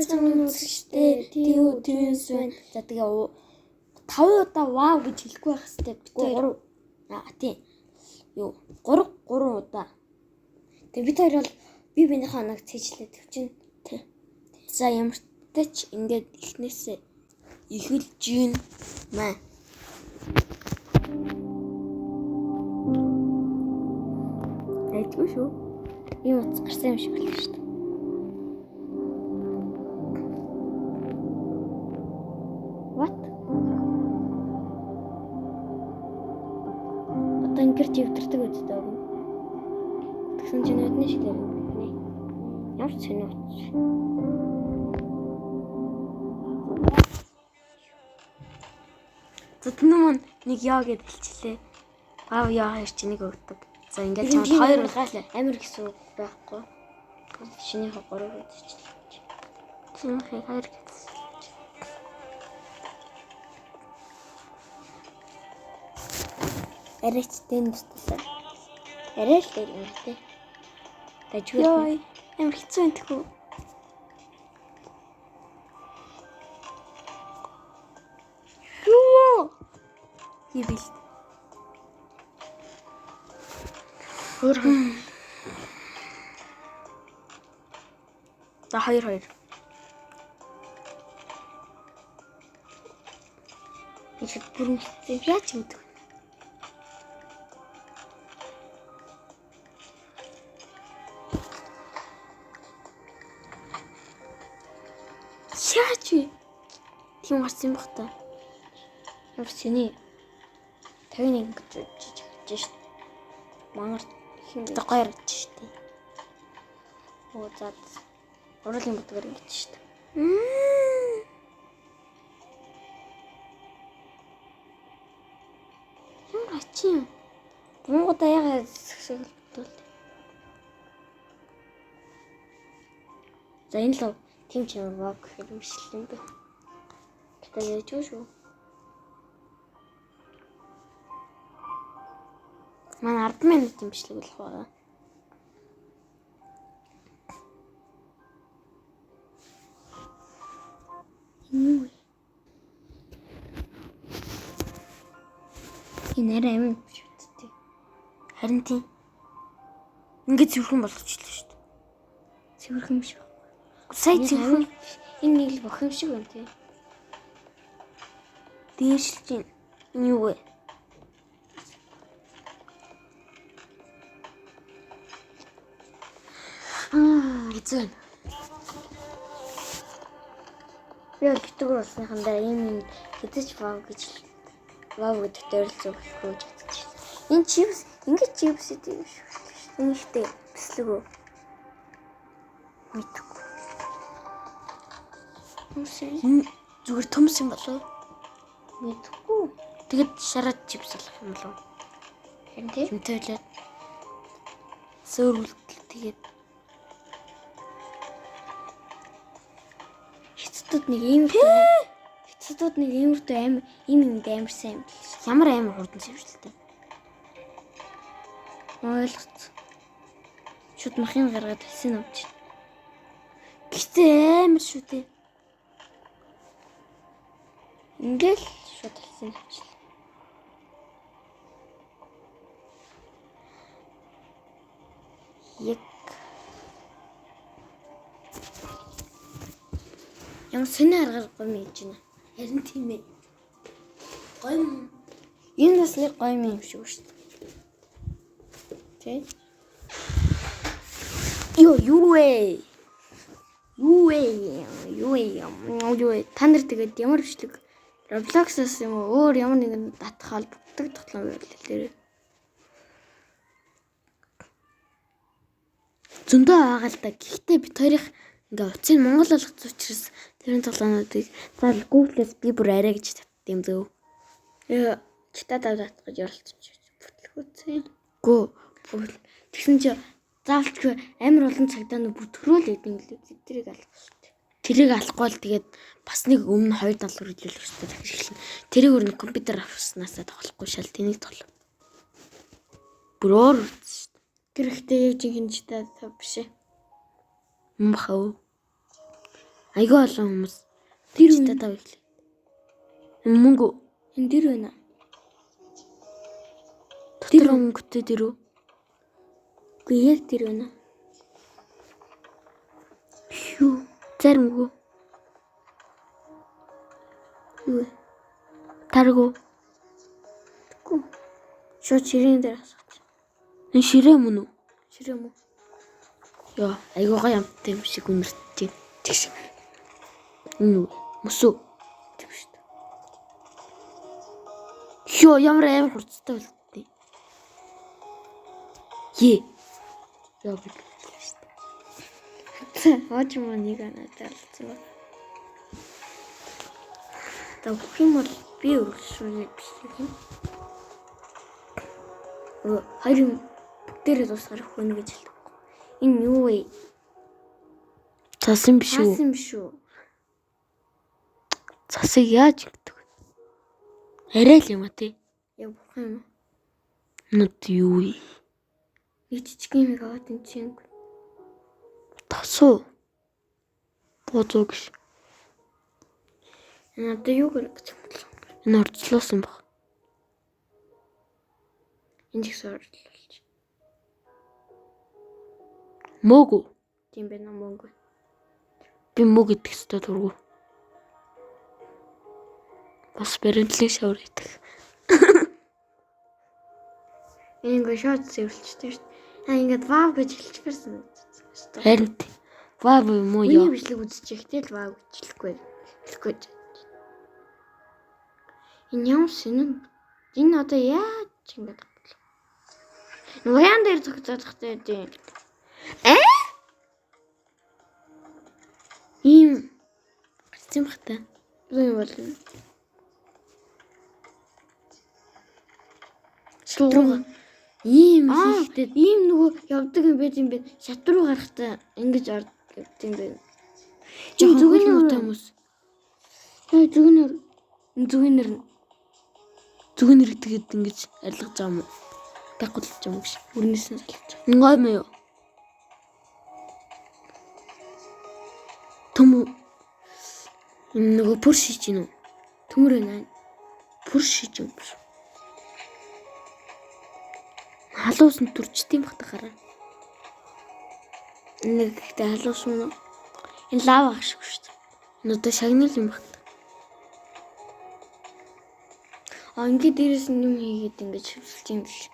цаана үзэгчтэй TU Twins байна. За тэгээ 5 удаа вау гэж хэлэхгүй байх хэрэгтэй. 3 тийм. Юу 3 удаа. Тэгээ бид хоёр бол би биенийхээ оног цээжлээд төвчин. Тий. За ямар ч ингээд эхнээсээ эхэлж гин маа. Айдгүй шүү. Ийм утас гарсан юм шиг байна шүү дээ. What? Одоо ингэж өвдөрдөг үстэй. Тэгсэн чинь өдний шиг л байна. Ямар ч сонио утас. За тэнэ мөн нэг яа гэд хэлчихлээ. Аав яа хоёр чи нэг өгдөг. За ингээд чамд хоёр улгаалаа. Амир гэсэн үг байхгүй. Шинийхээ 3 гэдчихлээ. Шинийхээ 2 гэсэн. Арайч тэн тустай. Арай л юм тий. Дажгүй. Амир хэцүү энэ тхүү. Хибил. За 2. Их бүрмэлтэй яаж юм бэ? Яаж вэ? Тийм гарсан байх та. Ямар синий 51 гэж жиж шít. Мангар хэмтэй гоё гэж шít. Оо зад. Урлын бүтгээр ингэж шít. Ямар ачим. Монгод аяга хэсэгэл. За энэ л тийм ч юм баг хэрэмшлэн бэ. Гэтэ яаж шүү. Манай 10 минут юм бичлэг болох байгаа. Энэ нэрээ амин шүттэй. Харин тийм. Ингээд зөвхөн болгочихлоо шүү дээ. Зөвхөн юм шиг. Сая зөвхөн энэ нэг л бохим шиг байна тий. Дээшлж ин юу вэ? Хэцүү. Яг гэдэг болсныхан дараа юм хэдэж вау гэж төрөлцөө болохгүй гэж бодчих. Энэ чипс ингэж чипс гэдэг юм шүү. Энэ ихтэй бислэг үү? Мэдгүй. Зүгээр томс юм болов? Мэдгүй. Тэгэд шараад чипс болох юм болов? Харин тийм. Хэмтээлээ. Сөөрүүлт тэгээд Хэцүүд нэг иймэрхүү аим амар сайн юм. Ямар амар хурдан сэвэрлэлтэй. Ойлгоц. Шүд махын гаргаад хэлсэн авч. Гэтэ амар шүү дээ. Ингээл шууд хэлсэн авч. Яг ямар сони аргаар гоё мэж байна. Харин тийм ээ. Гоё. Энэ бас нэг гоё юм шиг шүү дээ. Тэ? Юу вэ? Та нар тэгээд ямар бичлэг Roblox-аас юм уу өөр ямар нэгэн татхаал бүтдэг тоглоом байвал зөндөө байгаа л да. Гэхдээ бид хоёрын ингээ утсыг монгол болгоц учраас тэрийн тоглоомнуудыг заавал Google-ээс би бүр арай гэж татдсан зөө. Читад аваад гэж оролцож бүтлгүүцээ. Гөө. Тэгсэн чи заавалчгүй амар олон цагдаа нөө бүтгэрүүл идэв гэлээ. Тэрийг алах шүү дээ. Тэрийг алахгүй л тэгээд бас нэг өмнө 2 доллар хэлүүлэх хэрэгтэй захирлна. Тэрийг өөр нэг компьютер авснасаа тоглохгүй шал тэнийг тоглоо. Бүрөөр үз шүү дээ. Гэрхтээ яг жинхэнэ читад биш ээ. Мхав. Айгүй олон хүмүүс. Тэр Чита тав ихлээ. Мөнгө энэ дэр байна. дотор мөнгөтэй дэрүү. Үгүй яг тэр байна. Юу? Зарим үү? Юу? Таргуу. Үгүй. Шууд ширээн дээр асууч. Энэ ширээ мөн үү? Ширээ мө. Яа, айгуугаа ямттай юм шиг үнэртээ. Тэгш. Энэ мөсөө. Тийм шүү дээ. Ёо, ямар хурцтай болттой. Е. Яа би шүү дээ. Хооч юм нэг анаатай болсон. Та бүх юм бол би өргөшгүй биш юм. Хоёр юм бүгдээрээ дуусгах хөнө гэж хэлдэг. Энэ юу вэ? Цасан биш үү? Хаасан биш үү? Цасыг яаж ингэдэг вэ? Арай л юм а тий. Яг бүх юм. Нүд юу вэ? Нэг жижиг юм аваад энэ чинь. Тасуу. Бозоо гэж. Энэ одоо юу гэх юм бэ? Энэ орцлоосон баг. Энэ их сордлуулж. Мөөг. Тийм байна мөнгө. Би мөг идэх ёстой дургу. Бас баримтлын шавар идэх. Ингээ шууд зэвэрлжтэй шүү дээ. Ингээд вау гэж хэлчихвэрсэн. Харин ваа юм уу Миний яа? бичлэг үзчихтэй л вау гэж хэлэхгүй. Хэлэхгүй. Энэ ямар сэнэн? Энэ одоо яаж ингэж бодлоо? Нуян дээр зогцоохтой тийм. Ийм гарцсан бахтай. Юу юм бол энэ? Шатрууга. Ийм хийхтэй. Ийм нөгөө явдаг юм байт юм бэ? Шат руу гарахтаа ингэж орд явдаг юм байна. Жохон Зүгнэр хөлмөтэй хүмүүс. зүгнэр Зүгэн иргэдэд ингэж арилгаж байгаа юм уу? Байхгүй л юм биш. бүрнээс нь салж. Ngой мэ юу? Төмө. Энэ нөгөө пүр шиж гинөө. Төмөр байна. Пүр шиж юм биш. Халуусан төрчдөйм бахта гараа. Нэг ихтэй халуус юм уу? Энэ лава ашиг шүү дээ. Энэ одоо шагнал юм бахта. Ингээд дээрээс нь юм хийгээд ингэж хөвсөлт юм биш.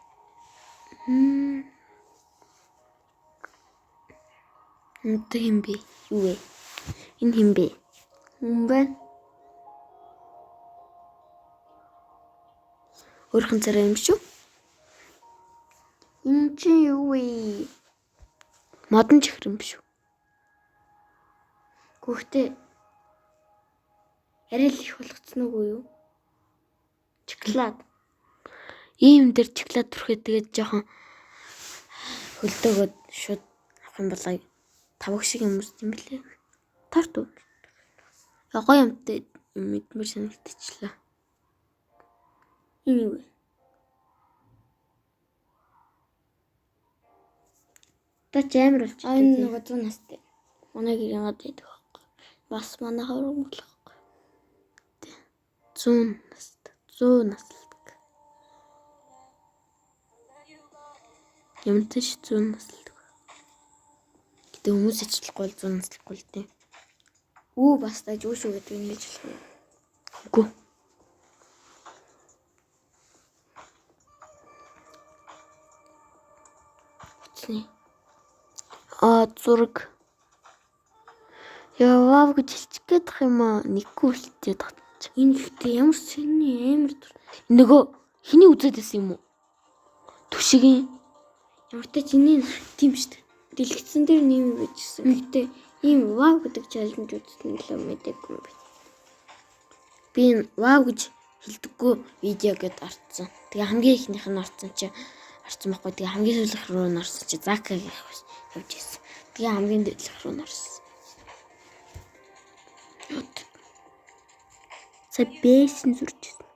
Энд хэм бэ? Юу вэ? Энэ хэм бэ? Юм байна. Өөрхөн царай юм шүү. Энэ чинь юу вэ? Модон чихэр юм шүү. Гэхдээ арай л их болгоцсон уу юу? Шоколад. Ийм дээр шоколад түрхээ тэгээд жоохон хөлдөөгөөд шууд авах юм болоо. Тавх шиг юм юм блэ. Тарт уу. Ягаа юмтай мэдмэр санагдчихлаа. Энэ юу вэ? Та ч амар болчих. Энэ нөгөө 100 настай. Манай гэрийн гад байдаг байхгүй. Бас манай хавраг болох. 100 наслдаг. Ямтай ч 100 наслдаг. Гэтэ хүмүүс ичлэхгүй л 100 наслахгүй л дээ. Үү бас тааж юу шүү гэдэг ингэж хэлэх юм. Үгүй. Утасны. Зураг. Яа гэж хэлчих гээд тах юм аа. Нэггүй үлдээ тат. Энэ ихтэй ямар сэний амар дүр. Нөгөө хиний үзээд байсан юм уу? Түшигийн Ямар ч чиний тийм шүү дээ. Дэлгэцэн дээр нэм байжсэн. Гэхдээ ийм вау гэдэг чаленж үзсэн нөлөө мэдээгүй юм байна. би энэ вау гэж хэлдэггүй видео гэд орцсон. Тэгээ хамгийн ихнийх нь орцсон чи орцсон байхгүй. Тэгээ хамгийн сүүлийнх рүү нь орсон чи Закаг явж ирсэн. Тэгээ хамгийн дээдлэх рүү нь орсон. Сая бэсэн зурчихсан.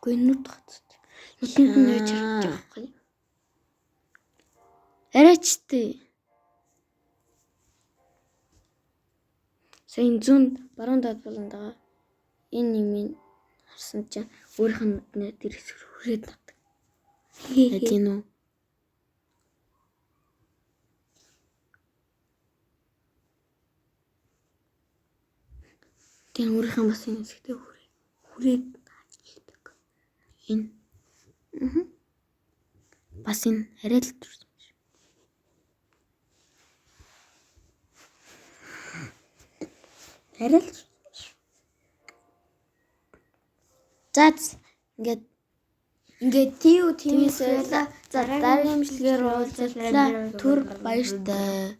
Гүнүүд хацсан. Нилийн хүн яаж харж байгаа юм. Арайчтэй. Сайн зүүн баруун доод болон дага. Энэ юм харсан чинь өөрийнх нь тэр хэсэг хүрээд навдаг. Тийм үү? Тийм өөрийнх нь бас энэ хэсэгтээ хүрээд ажилладаг. Энэ. Бас энэ арай л төрсөн юм шиг. Арай л. За ингээд тиймээс байла. За дараагийн имчилгээр уулзлаа. Түр баяртай.